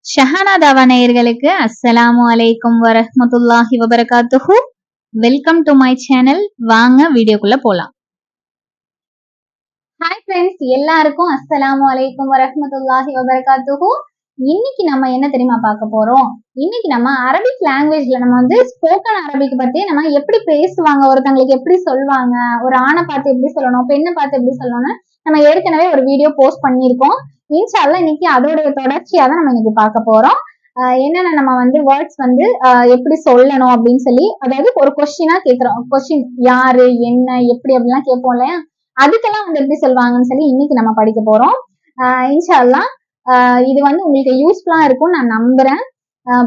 ஷஹானா தாவா நேயர்களுக்கு அஸ்ஸலாமு அலைக்கும் வரஹ்மத்துல்லாஹி வபரகாத்துஹு. Welcome to my channel. வாங்க வீடியோக்குள்ள போலாம். ஹாய் ஃப்ரெண்ட்ஸ், எல்லாருக்கும் அஸ்ஸலாமு அலைக்கும் வரஹ்மத்துல்லாஹி வபரகாத்துஹு. இன்னைக்கு நம்ம என்ன தெரியுமா பார்க்க போறோம்? இன்னைக்கு நம்ம அரபிக் லாங்குவேஜ்ல நம்ம ஸ்போக்கன் அரபிக் பத்தி நம்ம எப்படி பேசுவாங்க, ஒருத்தங்களுக்கு எப்படி சொல்வாங்க, ஒரு ஆணை பார்த்து எப்படி சொல்லணும், பெண்ணை பார்த்து எப்படி சொல்லணும்னு நம்ம ஏற்கனவே ஒரு வீடியோ போஸ்ட் பண்ணியிருக்கோம். இன்ஷால்லா இன்னைக்கு அதோடைய தொடர்ச்சியா தான் நம்ம இன்னைக்கு பார்க்க போறோம். என்னென்ன நம்ம வேர்ட்ஸ் எப்படி சொல்லணும் அப்படின்னு சொல்லி, அதாவது ஒரு கொஸ்டினா கேட்கிறோம். கொஸ்டின் யாரு, என்ன, எப்படி அப்படிலாம் கேட்போம் இல்லையா? அதுக்கெல்லாம் எப்படி சொல்லுவாங்கன்னு சொல்லி இன்னைக்கு நம்ம படிக்க போறோம். இன்ஷால்லா இது உங்களுக்கு யூஸ்ஃபுல்லா இருக்கும்னு நான் நம்புறேன்.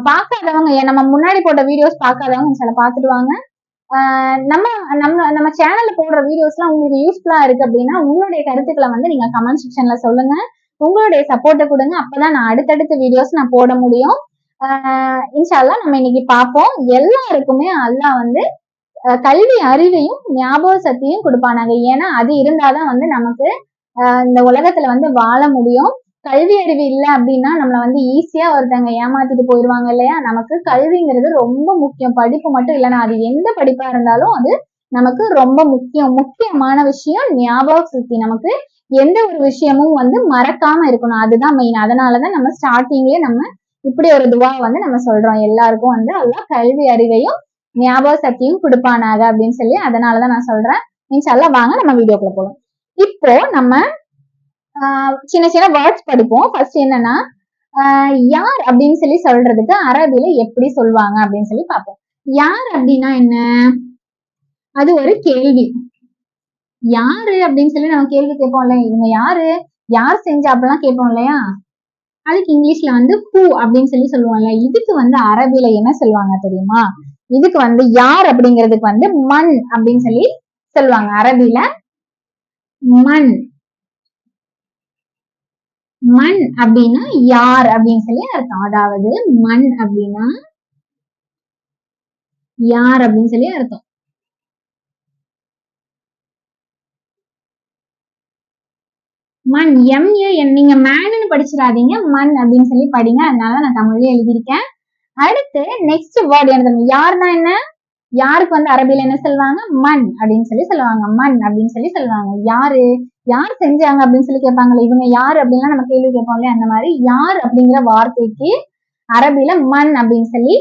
பார்க்காதவங்க, நம்ம முன்னாடி போட்ட வீடியோஸ் பார்க்காதவங்க சில பார்த்துட்டு வாங்க. நம்ம நம்ம நம்ம சேனல்ல போடுற வீடியோஸ் எல்லாம் உங்களுக்கு யூஸ்ஃபுல்லா இருக்கு அப்படின்னா உங்களுடைய கருத்துக்களை நீங்க கமெண்ட் செக்ஷன்ல சொல்லுங்க. உங்களுடைய சப்போர்ட்டை கொடுங்க. அப்பதான் நான் அடுத்தடுத்த வீடியோஸ் நான் போட முடியும். இன்ஷால்லா நம்ம இன்னைக்கு பார்ப்போம். எல்லாருக்குமே அல்லாஹ் கல்வி அறிவையும் ஞாபக சக்தியும் கொடுப்பானாங்க. ஏன்னா அது இருந்தாதான் நமக்கு இந்த உலகத்துல வாழ முடியும். கல்வி அறிவு இல்லை அப்படின்னா நம்மள ஈஸியா ஒருத்தங்க ஏமாத்திட்டு போயிடுவாங்க இல்லையா? நமக்கு கல்விங்கிறது ரொம்ப முக்கியம். படிப்பு மட்டும் இல்லைன்னா அது எந்த படிப்பா இருந்தாலும் அது நமக்கு ரொம்ப முக்கியமான விஷயம். ஞாபக சக்தி, நமக்கு எந்த ஒரு விஷயமும் மறக்காம இருக்கணும். அதுதான் மெயின். அதனாலதான் நம்ம ஸ்டார்டிங்லயே நம்ம இப்படி ஒரு துவா நம்ம சொல்றோம். எல்லாருக்கும் அல்லாஹ் கல்வி அறிவையும் ஞாபக சக்தியும் கொடுப்பானாக அப்படின்னு சொல்லி. அதனாலதான் நான் சொல்றேன். இன்ஷால்லா வாங்க நம்ம வீடியோக்குள்ள போகலாம். இப்போ நம்ம சின்ன சின்ன வேர்ட்ஸ் படிப்போம். ஃபர்ஸ்ட் என்னன்னா, யார் அப்படின்னு சொல்லி சொல்றதுக்கு அரபில எப்படி சொல்லுவாங்க அப்படின்னு சொல்லி பார்ப்போம். யார் அப்படின்னா என்ன? அது ஒரு கேள்வி. யாரு அப்படின்னு சொல்லி நம்ம கேள்வி கேட்போம் இல்லையா? இவங்க யாரு, யார் செஞ்சா அப்படிலாம் கேட்போம் இல்லையா? அதுக்கு இங்கிலீஷ்ல ஹூ அப்படின்னு சொல்லி சொல்லுவாங்க. இதுக்கு அரபில என்ன சொல்லுவாங்க தெரியுமா? இதுக்கு யார் அப்படிங்கிறதுக்கு மன் அப்படின்னு சொல்லி சொல்லுவாங்க. அரபில மன். மன் அப்படின்னா யார் அப்படின்னு சொல்லி அர்த்தம். அதாவது மன் அப்படின்னா யார் அப்படின்னு சொல்லி அர்த்தம். மண், MAN. நீங்க மேன்னு படிச்சிடாதீங்க, மண் அப்படின்னு சொல்லி படிங்க. அதனால நான் தமிழ்லயே எழுதியிருக்கேன். அடுத்து நெக்ஸ்ட் வேர்ட் என்ன? யாருன்னா என்ன? யாருக்கு அரபில என்ன சொல்லுவாங்க? மண் அப்படின்னு சொல்லி சொல்லுவாங்க. மண் அப்படின்னு சொல்லி சொல்லுவாங்க. யாரு, யார் செஞ்சாங்க அப்படின்னு சொல்லி கேட்பாங்களே, இவங்க யாரு அப்படின்லாம் நம்ம கேள்வி கேட்போம் இல்லையா? அந்த மாதிரி யார் அப்படிங்கிற வார்த்தைக்கு அரபில மண் அப்படின்னு சொல்லி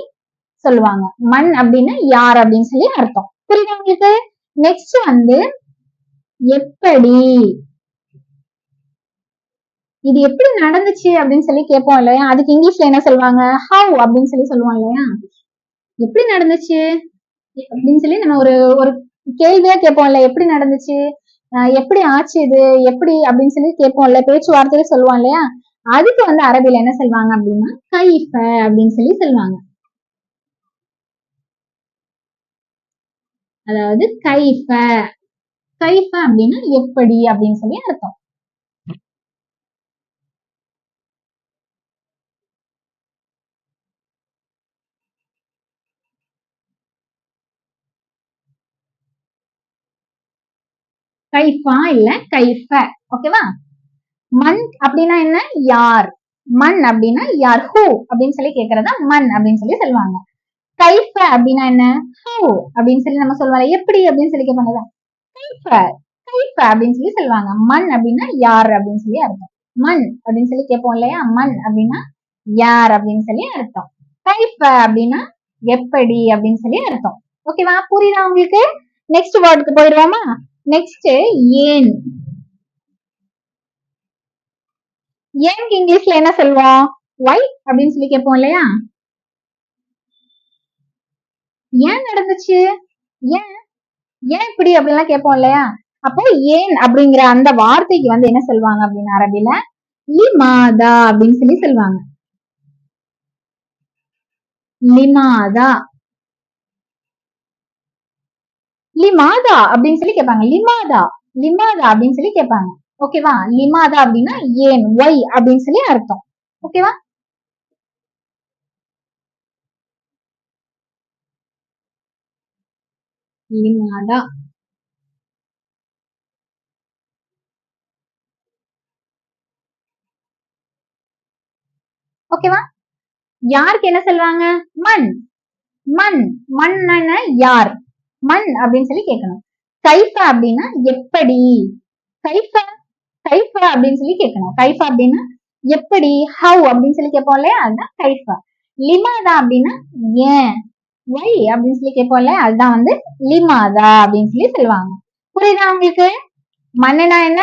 சொல்லுவாங்க. மண் அப்படின்னா யார் அப்படின்னு சொல்லி அர்த்தம். புரியுதா உங்களுக்கு? நெக்ஸ்ட் எப்படி, இது எப்படி நடந்துச்சு அப்படின்னு சொல்லி கேட்போம் இல்லையா? அதுக்கு இங்கிலீஷ்ல என்ன சொல்லுவாங்க? ஹவ் அப்படின்னு சொல்லி சொல்லுவோம் இல்லையா? எப்படி நடந்துச்சு அப்படின்னு சொல்லி நம்ம ஒரு ஒரு கேள்வியா கேட்போம்ல, எப்படி நடந்துச்சு, எப்படி ஆச்சு, இது எப்படி அப்படின்னு சொல்லி கேட்போம்ல, பேச்சுவார்த்தையில சொல்லுவோம் இல்லையா? அதுக்கு அரபில என்ன சொல்லுவாங்க அப்படின்னா கைஃப அப்படின்னு சொல்லி சொல்லுவாங்க. அதாவது கைஃப, கைஃப அப்படின்னா எப்படி அப்படின்னு சொல்லி அர்த்தம். கைஃபா இல்ல கைஃப. ஓகேவா? மண் அப்படின்னா என்ன? யார். மண் அப்படின்னா யார். ஹூ அப்படின்னு சொல்லி கேக்குறதா மண் அப்படின்னு சொல்லி சொல்லுவாங்க. கைஃப அப்படின்னா என்ன? ஹூ அப்படின்னு சொல்லி நம்ம சொல்லுவாங்க. எப்படி அப்படின்னு சொல்லி கேட்பாங்க. கைஃப, கைஃப அப்படின்னு சொல்லி சொல்லுவாங்க. மண் அப்படின்னா யார் அப்படின்னு சொல்லி அர்த்தம். மண் அப்படின்னு சொல்லி கேட்போம் இல்லையா? மண் அப்படின்னா யார் அப்படின்னு சொல்லி அர்த்தம். கைஃப அப்படின்னா எப்படி அப்படின்னு சொல்லி அர்த்தம். ஓகேவா? புரியுதா உங்களுக்கு? நெக்ஸ்ட் வேர்டுக்கு போயிடுவோமா? நெக்ஸ்ட் ஏன். ஏனுக்கு இங்கிலீஷ்ல என்ன சொல்லுவோம்? வை அப்படின்னு சொல்லி கேட்போம் இல்லையா? ஏன் நடந்துச்சு, ஏன், ஏன் இப்படி அப்படிலாம் கேட்போம் இல்லையா? அப்போ ஏன் அப்படிங்கிற அந்த வார்த்தைக்கு என்ன சொல்லுவாங்க அப்படின்னு அரபில லிமாதா அப்படின்னு சொல்லி சொல்லுவாங்க. லிமாதா, லிமாதா அப்படின்னு சொல்லி கேட்பாங்க. லிமாதா, லிமாதா அப்படின்னு சொல்லி கேட்பாங்க. ஓகேவா? லிமாதா அப்படின்னா ஏன், ஒய் அப்படின்னு சொல்லி அர்த்தம். ஓகேவா? லிமாதா. ஓகேவா? யாருக்கு என்ன சொல்றாங்க? மண். மண். மண் யார்? மண் அப்படின்னு சொல்லி கேட்கணும். கைஃப அப்படின்னா எப்படி? கைஃப கைஃப அப்படின்னு சொல்லி கேட்கணும். கைஃப அப்படின்னா எப்படி? ஹவ் அப்படின்னு சொல்லி கேட்போம் இல்லையா, அதுதான் கைஃப. லிமாதா அப்படின்னா ஏன்? வை அப்படின்னு சொல்லி கேட்போம் இல்லையா, அதுதான் வந்து லிமாதா அப்படின்னு சொல்லி சொல்லுவாங்க. புரியுதா உங்களுக்கு? மண்ணுனா என்ன?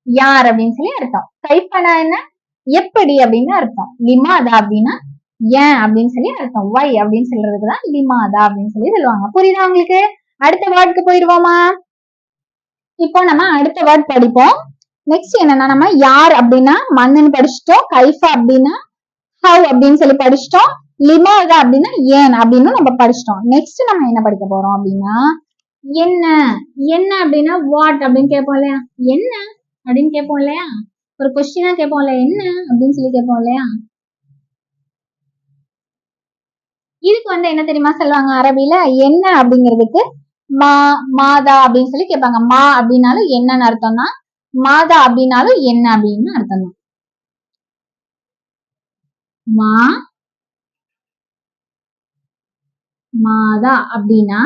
யார் அப்படின்னு சொல்லி அர்த்தம். கைஃபனா என்ன? எப்படி அப்படின்னு அர்த்தம். லிமாதா அப்படின்னா ஏன் அப்படின்னு சொல்லி அர்த்தம். வை அப்படின்னு சொல்றதுக்குதான் லிமாதா அப்படின்னு சொல்லி சொல்லுவாங்க. புரியுதா உங்களுக்கு? அடுத்த வேர்டுக்கு போயிடுவோமா? இப்போ நம்ம அடுத்த வேர்ட் படிப்போம். நெக்ஸ்ட் என்னன்னா, நம்ம யார் அப்படின்னா மண்ணுன்னு படிச்சுட்டோம். கைஃபா அப்படின்னா ஹவ் அப்படின்னு சொல்லி படிச்சுட்டோம். லிமாதா அப்படின்னா ஏன் அப்படின்னு நம்ம படிச்சிட்டோம். நெக்ஸ்ட் நம்ம என்ன படிக்க போறோம் அப்படின்னா, என்ன. என்ன அப்படின்னா வாட் அப்படின்னு கேட்போம் இல்லையா, என்ன அப்படின்னு கேட்போம் இல்லையா, ஒரு கொஸ்டினா கேட்போம்ல, என்ன அப்படின்னு சொல்லி கேட்போம் இல்லையா. இதுக்கு வந்து என்ன தெரியுமா சொல்லுவாங்க அரபில? என்ன அப்படிங்கிறதுக்கு மா மாதா அப்படின்னு சொல்லி கேட்பாங்க. மா அப்படின்னாலும் என்னன்னு அர்த்தம்னா, மாதா அப்படின்னாலும் என்ன அப்படின்னு அர்த்தம் தான். மா மாதா அப்படின்னா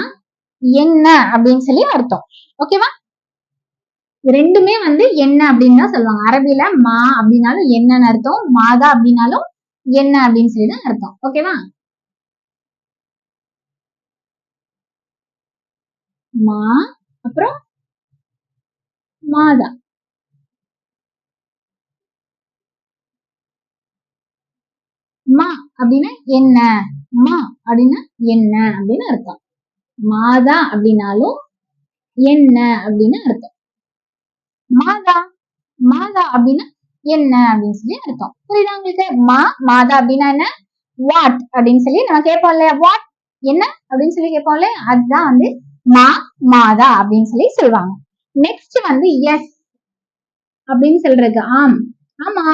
என்ன அப்படின்னு சொல்லி அர்த்தம். ஓகேவா? ரெண்டுமே வந்து என்ன அப்படின்னு தான் சொல்லுவாங்க. அரபில மா அப்படின்னாலும் என்னன்னு அர்த்தம், மாதா அப்படின்னாலும் என்ன அப்படின்னு சொல்லி தான் அர்த்தம். ஓகேவா? மா அப்புறம் மாதா. மா அப்படின்னா என்ன, மா அப்படின்னா என்ன அப்படின்னு அர்த்தம். மாதா அப்படின்னாலும் என்ன அப்படின்னு அர்த்தம். மாதா மாதா அப்படின்னா என்ன அப்படின்னு சொல்லி அர்த்தம். புரியுதா உங்களுக்கு? மாதா அப்படின்னா என்ன? வாட் அப்படின்னு சொல்லி நம்ம கேட்போம் இல்லையா, வாட் என்ன அப்படின்னு சொல்லி கேட்போம் இல்லையா, அதுதான் வந்து மாதா அப்படின்னு சொல்லி சொல்லுவாங்க. நெக்ஸ்ட் வந்து எஸ் அப்படின்னு சொல்றதுக்கு ஆம். ஆமா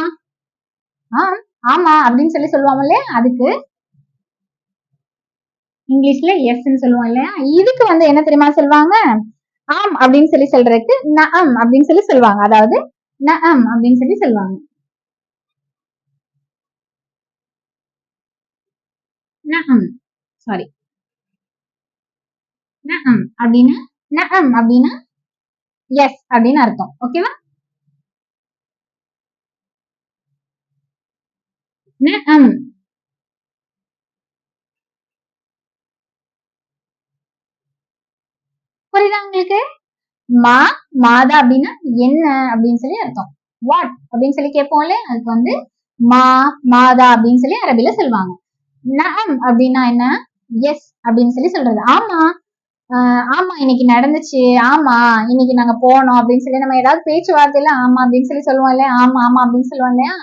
ஆம் ஆமா அப்படின்னு சொல்லி சொல்லுவாங்க இல்லையா, அதுக்கு இங்கிலீஷ்ல எஸ்ன்னு சொல்லுவோம் இல்லையா. இதுக்கு வந்து என்ன தெரியுமா சொல்லுவாங்க? ஆம் அப்படின்னு சொல்லி சொல்றதுக்கு நஅம் அப்படின்னு சொல்லி சொல்லுவாங்க. அதாவது நஅம் அப்படின்னு சொல்லி சொல்லுவாங்க. நஅம் சாரி நஅம் அப்படின்னா, நஅம் அப்படின்னா எஸ் அப்படின்னு அர்த்தம். ஓகேவா? நஅம். புரியுதா உங்களுக்கு? மா மாதா அப்படின்னா என்ன அப்படின்னு சொல்லி அர்த்தம். வாட் அப்படின்னு சொல்லி கேட்போம்ல, அதுக்கு வந்து மா மாதா அப்படின்னு சொல்லி அரபில சொல்லுவாங்க. நஅம் அப்படின்னா என்ன? எஸ் அப்படின்னு சொல்லி சொல்றது. ஆமா ஆமா இன்னைக்கு நடந்துச்சு, ஆமா இன்னைக்கு நாங்க போனோம் அப்படின்னு சொல்லி நம்ம ஏதாவது பேச்சுவார்த்தையில ஆமா அப்படின்னு சொல்லி சொல்லுவோம் இல்லையா, ஆமா ஆமா அப்படின்னு சொல்லுவோம் இல்லையா,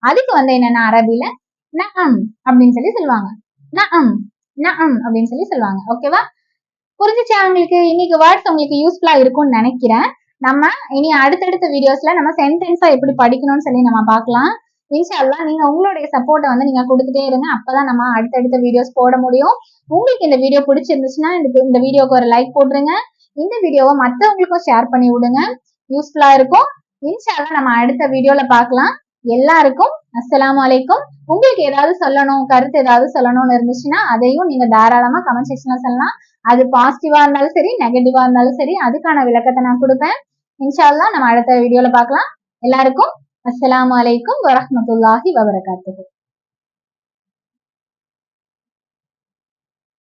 அதுக்கு வந்து என்னன்னா அரபில நஅம் அப்படின்னு சொல்லி சொல்லுவாங்க. நஅம் நஅம் அப்படின்னு சொல்லி சொல்லுவாங்க. ஓகேவா? புரிஞ்சுச்சா உங்களுக்கு? இன்னைக்கு வேர்ட்ஸ் உங்களுக்கு யூஸ்ஃபுல்லா இருக்கும்னு நினைக்கிறேன். நம்ம இனி அடுத்தடுத்த வீடியோஸ்ல நம்ம சென்டென்ஸா எப்படி படிக்கணும்னு சொல்லி நம்ம பார்க்கலாம். இன்ஷா அல்லாஹ் நீங்க உங்களுடைய சப்போர்ட்டை வந்து நீங்க கொடுத்துட்டே இருங்க. அப்பதான் நம்ம அடுத்தடுத்த வீடியோஸ் போட முடியும். உங்களுக்கு இந்த வீடியோ பிடிச்சிருந்துச்சுன்னா இந்த வீடியோக்கு ஒரு லைக் போட்டுருங்க. இந்த வீடியோவை மற்றவங்களுக்கும் ஷேர் பண்ணி விடுங்க. யூஸ்ஃபுல்லா இருக்கும். இன்ஷா அல்லாஹ் நம்ம அடுத்த வீடியோல பார்க்கலாம். எல்லாருக்கும் அஸ்ஸலாமு அலைக்கும். உங்களுக்கு ஏதாவது சொல்லணும், கருத்து ஏதாவது சொல்லணும்னு இருந்துச்சுன்னா அதையும் நீங்க தாராளமா கமெண்ட் செக்ஷன்ல சொல்லலாம். அது பாசிட்டிவா இருந்தாலும் சரி, நெகட்டிவா இருந்தாலும் சரி, அதுக்கான விளக்கத்தை நான் கொடுப்பேன். இன்ஷா அல்லாஹ் நம்ம அடுத்த வீடியோல பார்க்கலாம். எல்லாருக்கும் அஸ்ஸலாமு அலைக்கும் வரஹ்மத்துல்லாஹி வபரகாத்துஹு.